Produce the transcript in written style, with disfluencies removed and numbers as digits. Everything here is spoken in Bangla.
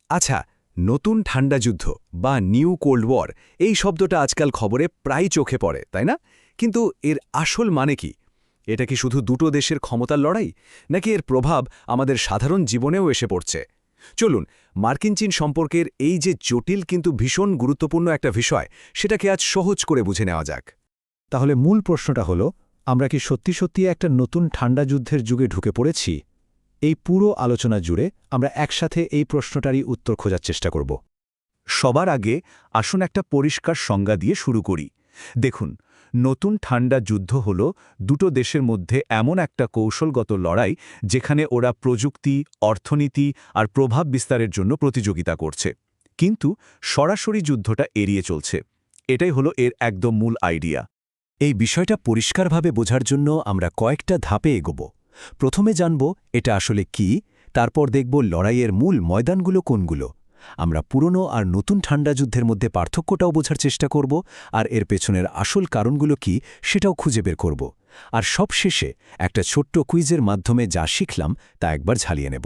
আচ্ছা, নতুন ঠান্ডা যুদ্ধ বা নিউ কোল্ড ওয়ার এই শব্দটা আজকাল খবরে প্রায় চোখে পড়ে, তাই না? কিন্তু এর আসল মানে কি? এটা কি শুধু দুটো দেশের ক্ষমতার লড়াই, নাকি এর প্রভাব আমাদের সাধারণ জীবনেও এসে পড়ছে? চলুন, মার্কিন চীন সম্পর্কের এই যে জটিল কিন্তু ভীষণ গুরুত্বপূর্ণ একটা বিষয়, সেটাকে আজ সহজ করে বুঝে নেওয়া যাক। তাহলে মূল প্রশ্নটা হলো, আমরা কি সত্যি সত্যি একটা নতুন ঠান্ডা যুদ্ধের যুগে ঢুকে পড়েছি? এই পুরো আলোচনা জুড়ে আমরা একসাথে এই প্রশ্নটারই উত্তর খোঁজার চেষ্টা করব। সবার আগে আসুন একটা পরিষ্কার সংজ্ঞা দিয়ে শুরু করি। দেখুন, নতুন ঠান্ডা যুদ্ধ হল দুটো দেশের মধ্যে এমন একটা কৌশলগত লড়াই যেখানে ওরা প্রযুক্তি, অর্থনীতি আর প্রভাব বিস্তারের জন্য প্রতিযোগিতা করছে, কিন্তু সরাসরি যুদ্ধটা এড়িয়ে চলছে। এটাই হলো এর একদম মূল আইডিয়া। এই বিষয়টা পরিষ্কারভাবে বোঝার জন্য আমরা কয়েকটা ধাপে এগোব। প্রথমে জানব এটা আসলে কি, তারপর দেখব লড়াইয়ের মূল ময়দানগুলো কোনগুলো। আমরা পুরনো আর নতুন ঠান্ডা যুদ্ধের মধ্যে পার্থক্যটাও বোঝার চেষ্টা করব, আর এর পেছনের আসল কারণগুলো কি সেটাও খুঁজে বের করব। আর সবশেষে একটা ছোট্ট কুইজের মাধ্যমে যা শিখলাম তা একবার ঝালিয়ে নেব।